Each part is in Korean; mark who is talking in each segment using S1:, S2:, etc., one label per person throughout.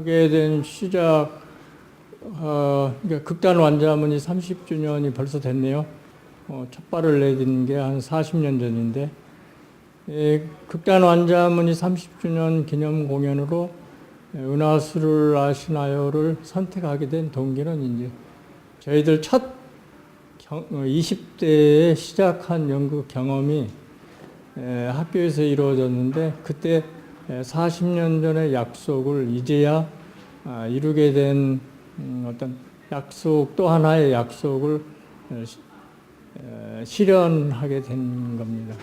S1: 하게 된 시작, 그러니까 극단 완자문이 30주년이 벌써 됐네요. 첫 발을 내딛는 게 한 40년 전인데, 극단 완자문이 30주년 기념 공연으로 은하수를 아시나요를 선택하게 된 동기는 이제 저희들 첫 20대에 시작한 연극 경험이 학교에서 이루어졌는데, 그때 40년 전의 약속을 이제야 이루게 된 어떤 약속, 또 하나의 약속을 실현하게 된 겁니다.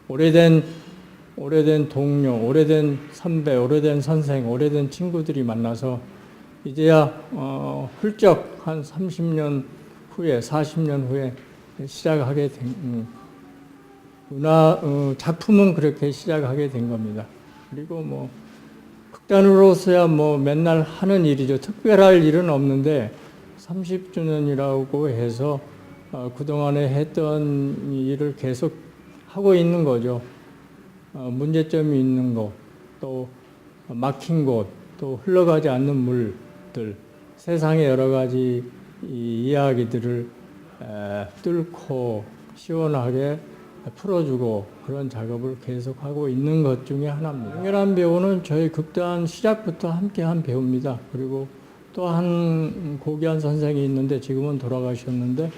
S1: 오래된 동료, 오래된 선배, 오래된 선생, 오래된 친구들이 만나서 이제야 훌쩍 한 30년 후에, 40년 후에 시작하게 된 작품은 그렇게 시작하게 된 겁니다. 그리고 뭐 극단으로서야 뭐 맨날 하는 일이죠. 특별할 일은 없는데 30주년이라고 해서 그동안에 했던 일을 계속 하고 있는 거죠. 문제점이 있는 곳, 또 막힌 곳, 또 흘러가지 않는 물들, 세상의 여러 가지 이야기들을 뚫고 시원하게 풀어주고 그런 작업을 계속하고 있는 것 중에 하나입니다. 명렬한 배우는 저희 극단 시작부터 함께한 배우입니다. 그리고 또 한 고귀한 선생이 있는데 지금은 돌아가셨는데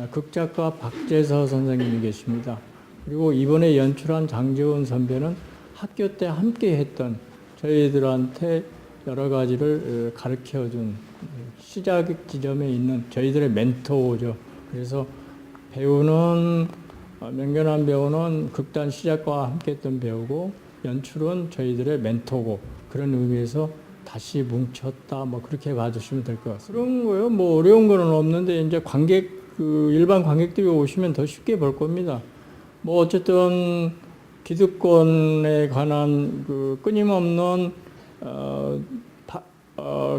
S1: 극작가 박재서 선생님이 계십니다. 그리고 이번에 연출한 장재훈 선배는 학교 때 함께 했던 저희들한테 여러 가지를 가르쳐준 시작 지점에 있는 저희들의 멘토죠. 그래서 명견한 배우는 극단 시작과 함께 했던 배우고 연출은 저희들의 멘토고, 그런 의미에서 다시 뭉쳤다, 뭐 그렇게 봐주시면 될 것 같습니다. 그런 거요. 뭐 어려운 거는 없는데 이제 일반 관객들이 오시면 더 쉽게 볼 겁니다. 뭐 어쨌든 기득권에 관한 끊임없는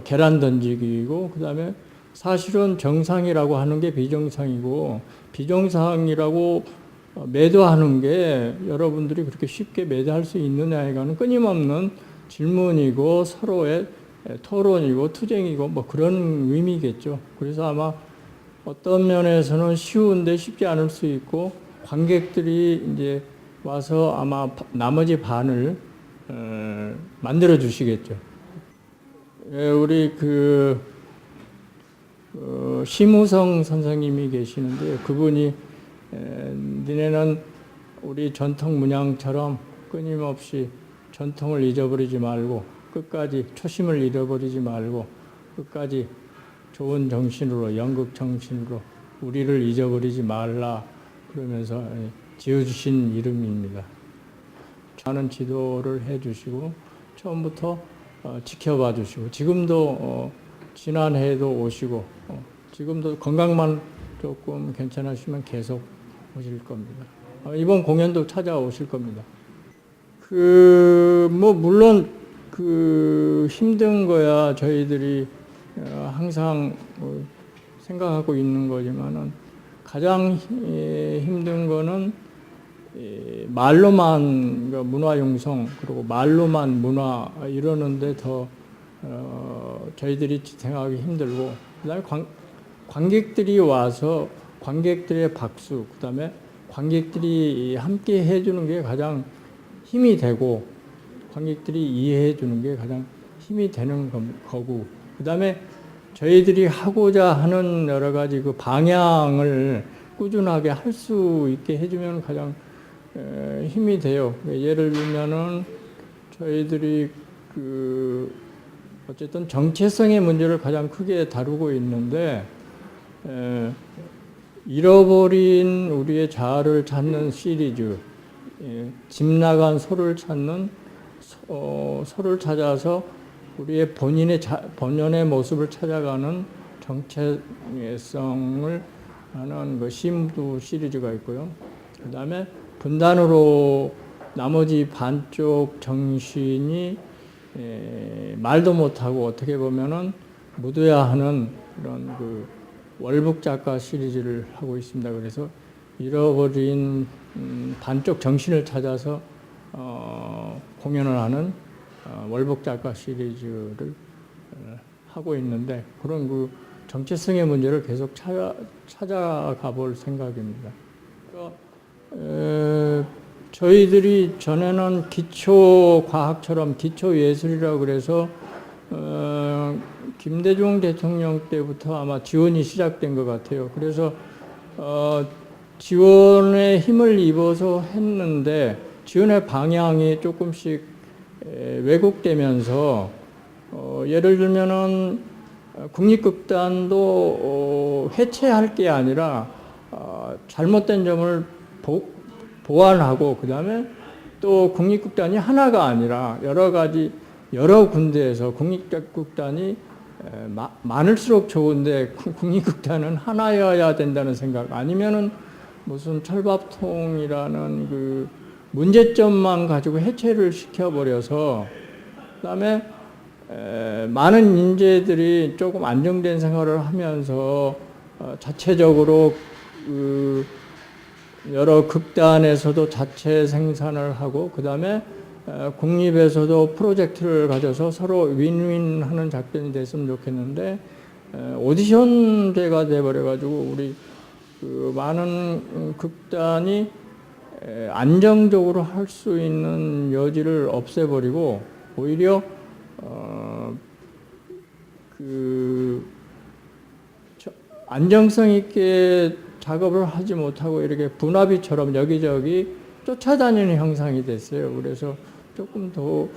S1: 계란 던지기이고, 그다음에 사실은 정상이라고 하는 게 비정상이고, 비정상이라고 매도하는 게 여러분들이 그렇게 쉽게 매도할 수 있느냐에는 끊임없는 질문이고 서로의 토론이고 투쟁이고 뭐 그런 의미겠죠. 그래서 아마 어떤 면에서는 쉬운데 쉽지 않을 수 있고, 관객들이 이제 와서 아마 나머지 반을 만들어 주시겠죠. 우리 심우성 선생님이 계시는데요. 그분이 니네는 우리 전통 문양처럼 끊임없이 전통을 잊어버리지 말고 끝까지 초심을 잃어버리지 말고 끝까지 좋은 정신으로, 연극 정신으로 우리를 잊어버리지 말라 그러면서 지어주신 이름입니다. 많은 지도를 해주시고 처음부터 지켜봐 주시고, 지금도 지난해에도 오시고 지금도 건강만 조금 괜찮으시면 계속 오실 겁니다. 이번 공연도 찾아오실 겁니다. 물론 힘든 거야 저희들이 항상 생각하고 있는 거지만은, 가장 힘든 거는 말로만 문화 융성, 그리고 말로만 문화 이러는데 더 저희들이 생각하기 힘들고, 그다음에 관객들이 와서 관객들의 박수, 그다음에 관객들이 함께 해주는 게 가장 힘이 되고, 관객들이 이해해 주는 게 가장 힘이 되는 거고, 그다음에 저희들이 하고자 하는 여러 가지 방향을 꾸준하게 할 수 있게 해주면 가장 힘이 돼요. 예를 들면은 저희들이 어쨌든 정체성의 문제를 가장 크게 다루고 있는데, 잃어버린 우리의 자아를 찾는 시리즈, 집 나간 소를 찾는 소를 찾아서 우리의 본연의 모습을 찾아가는 정체성을 하는 심두 시리즈가 있고요. 그 다음에 분단으로 나머지 반쪽 정신이 말도 못하고 어떻게 보면은 묻어야 하는 그런 월북 작가 시리즈를 하고 있습니다. 그래서 잃어버린 반쪽 정신을 찾아서 공연을 하는 월북 작가 시리즈를 하고 있는데 그런 그 정체성의 문제를 계속 찾아가 볼 생각입니다. 저희들이 전에는 기초과학처럼 기초예술이라고 그래서 김대중 대통령 때부터 아마 지원이 시작된 것 같아요. 그래서 지원에 힘을 입어서 했는데 지원의 방향이 조금씩 왜곡되면서 예를 들면은 국립극단도 해체할 게 아니라 잘못된 점을 보완하고 그다음에 또 국립극단이 하나가 아니라 여러 군데에서 국립극단이 많을수록 좋은데 국립극단은 하나여야 된다는 생각 아니면은 무슨 철밥통이라는 그 문제점만 가지고 해체를 시켜버려서 그다음에 많은 인재들이 조금 안정된 생활을 하면서 자체적으로 여러 극단에서도 자체 생산을 하고 그다음에 국립에서도 프로젝트를 가져서 서로 윈윈하는 작전이 됐으면 좋겠는데 오디션제가 돼버려가지고 우리 그 많은 극단이 안정적으로 할 수 있는 여지를 없애버리고 오히려 안정성 있게 작업을 하지 못하고 이렇게 분화비처럼 여기저기 쫓아다니는 형상이 됐어요. 그래서 조금 더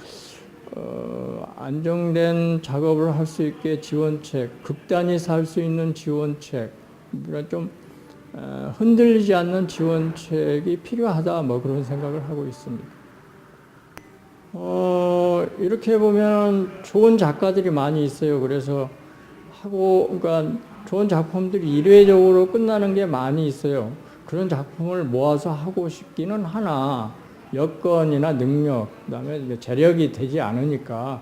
S1: 안정된 작업을 할 수 있게 지원책, 극단에서 할 수 있는 지원책, 좀 흔들리지 않는 지원책이 필요하다. 뭐 그런 생각을 하고 있습니다. 이렇게 보면 좋은 작가들이 많이 있어요. 그래서 그러니까 좋은 작품들이 일회적으로 끝나는 게 많이 있어요. 그런 작품을 모아서 하고 싶기는 하나 여건이나 능력, 그다음에 재력이 되지 않으니까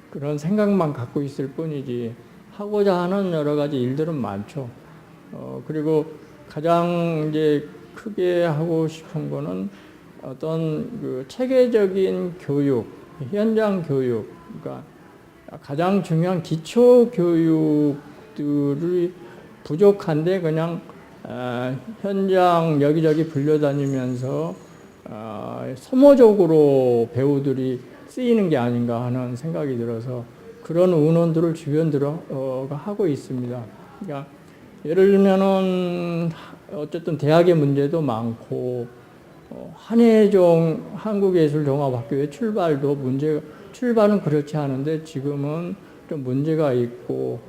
S1: 그런 생각만 갖고 있을 뿐이지 하고자 하는 여러 가지 일들은 많죠. 그리고 가장 이제 크게 하고 싶은 거는 어떤 그 체계적인 교육, 현장 교육, 그러니까 가장 중요한 기초 교육들이 부족한데 그냥 현장 여기저기 불려다니면서 소모적으로 배우들이 쓰이는 게 아닌가 하는 생각이 들어서 그런 의논들을 주변 들어가 하고 있습니다. 그러니까 예를 들면은 어쨌든 대학의 문제도 많고 한예종 한국예술종합학교의 출발은 그렇지 않은데 지금은 좀 문제가 있고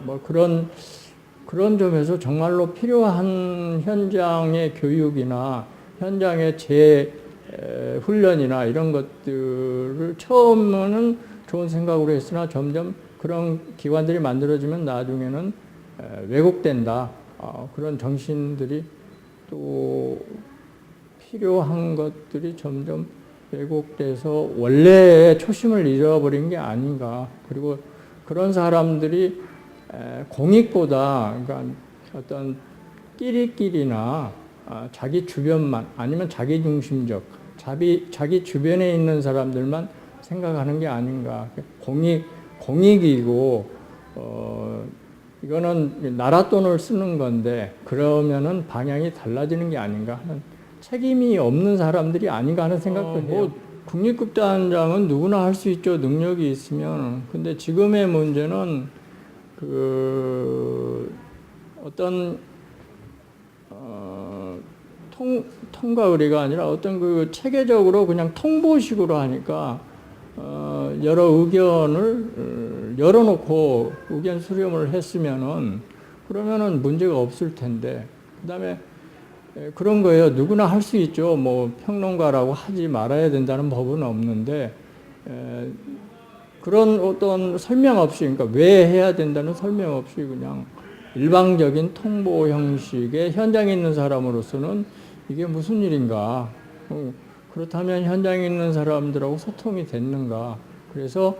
S1: 뭐 그런 점에서 정말로 필요한 현장의 교육이나 현장의 훈련이나 이런 것들을 처음에는 좋은 생각으로 했으나 점점 그런 기관들이 만들어지면 나중에는 왜곡된다. 그런 정신들이 또 필요한 것들이 점점 왜곡돼서 원래의 초심을 잃어버린 게 아닌가. 그리고 그런 사람들이 공익보다 그러니까 어떤 끼리끼리나 자기 주변만 아니면 자기 중심적 자기 주변에 있는 사람들만 생각하는 게 아닌가. 공익이고 이거는 나라 돈을 쓰는 건데 그러면은 방향이 달라지는 게 아닌가 하는 책임이 없는 사람들이 아닌가 하는 생각도 해요. 국립극단장은 누구나 할 수 있죠. 능력이 있으면. 근데 지금의 문제는 어떤 통과 의례가 아니라 어떤 그 체계적으로 그냥 통보식으로 하니까 여러 의견을 열어놓고 의견 수렴을 했으면은 그러면은 문제가 없을 텐데 그다음에 그런 거예요. 누구나 할 수 있죠. 뭐 평론가라고 하지 말아야 된다는 법은 없는데 그런 어떤 설명 없이 그러니까 왜 해야 된다는 설명 없이 그냥 일방적인 통보 형식의 현장에 있는 사람으로서는 이게 무슨 일인가? 그렇다면 현장에 있는 사람들하고 소통이 됐는가? 그래서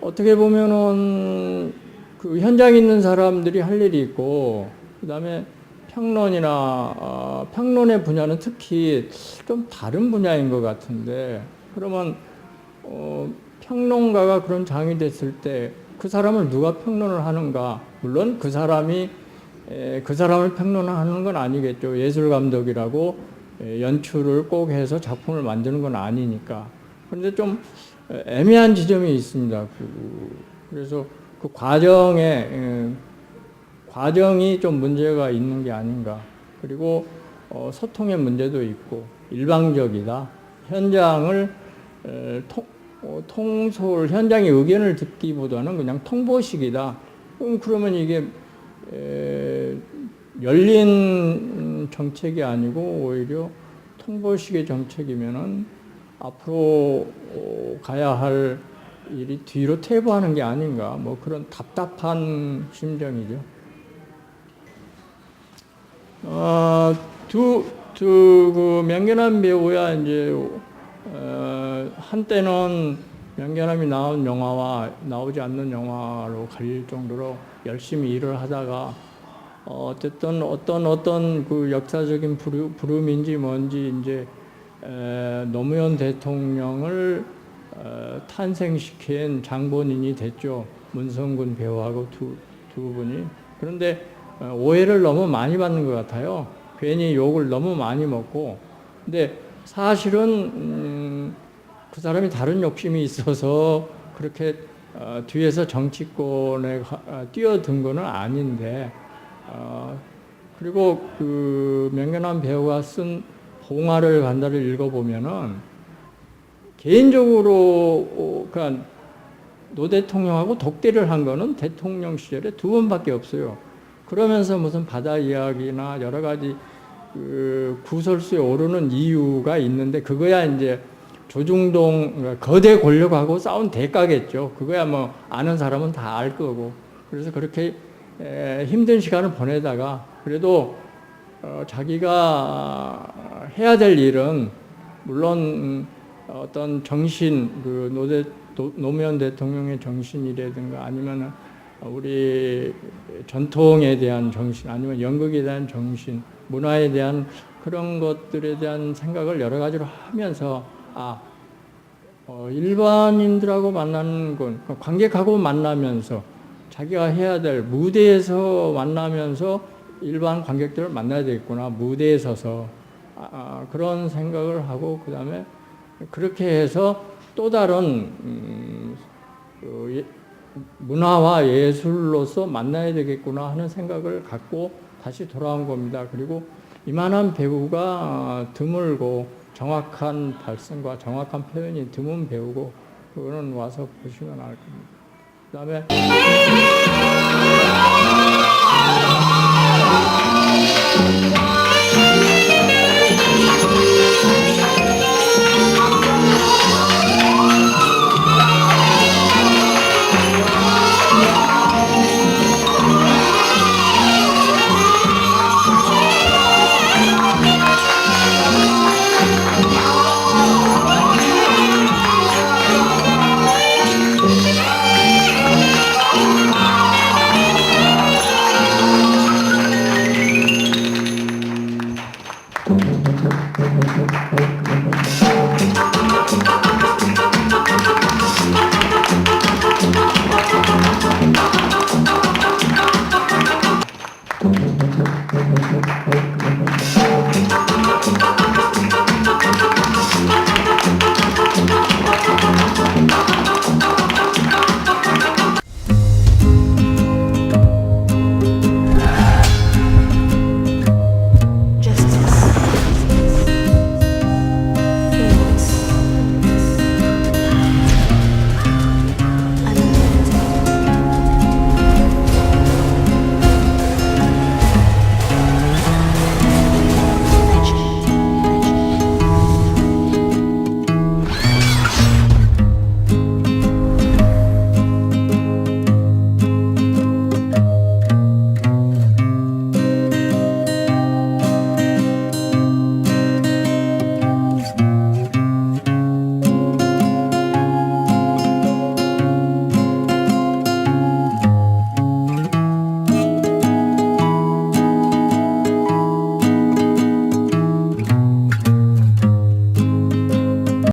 S1: 어떻게 보면은 그 현장에 있는 사람들이 할 일이 있고 그다음에 평론의 분야는 특히 좀 다른 분야인 것 같은데 그러면 평론가가 그런 장이 됐을 때 그 사람을 누가 평론을 하는가? 물론 그 사람이 그 사람을 평론하는 건 아니겠죠. 예술 감독이라고 연출을 꼭 해서 작품을 만드는 건 아니니까. 그런데 좀 애매한 지점이 있습니다. 그래서 그 과정이 좀 문제가 있는 게 아닌가. 그리고 소통의 문제도 있고 일방적이다. 현장을 현장의 의견을 듣기보다는 그냥 통보식이다. 그러면 이게 열린 정책이 아니고 오히려 통보식의 정책이면은 앞으로 가야 할 일이 뒤로 퇴보하는 게 아닌가. 뭐 그런 답답한 심정이죠. 그 명견한 배우야 이제 한때는 명견함이 나온 영화와 나오지 않는 영화로 갈릴 정도로 열심히 일을 하다가 어쨌든 어떤 그 역사적인 부름인지 뭔지 이제 노무현 대통령을 탄생시킨 장본인이 됐죠. 문성군 배우하고 두 분이. 그런데 오해를 너무 많이 받는 것 같아요. 괜히 욕을 너무 많이 먹고. 근데 사실은 그 사람이 다른 욕심이 있어서 그렇게 뒤에서 정치권에 뛰어든 거는 아닌데 그리고 그 명견한 배우가 쓴 봉화를 간다를 읽어보면은 개인적으로 그러니까 노 대통령하고 독대를 한 거는 대통령 시절에 2번밖에 없어요. 그러면서 무슨 바다 이야기나 여러 가지 그 구설수에 오르는 이유가 있는데 그거야 이제 조중동 거대 권력하고 싸운 대가겠죠. 그거야 뭐 아는 사람은 다 알 거고. 그래서 그렇게 힘든 시간을 보내다가 그래도 자기가 해야 될 일은 물론 어떤 정신, 그 노무현 대통령의 정신이라든가 아니면 우리 전통에 대한 정신, 아니면 연극에 대한 정신, 문화에 대한 그런 것들에 대한 생각을 여러 가지로 하면서 일반인들하고 만나는 건 관객하고 만나면서 자기가 해야 될 무대에서 만나면서 일반 관객들을 만나야 되겠구나. 무대에 서서 그런 생각을 하고 그 다음에 그렇게 해서 또 다른 문화와 예술로서 만나야 되겠구나 하는 생각을 갖고 다시 돌아온 겁니다. 그리고 이만한 배우가 드물고 정확한 발성과 정확한 표현이 드문 배우고 그거는 와서 보시면 알 겁니다. 그 다음에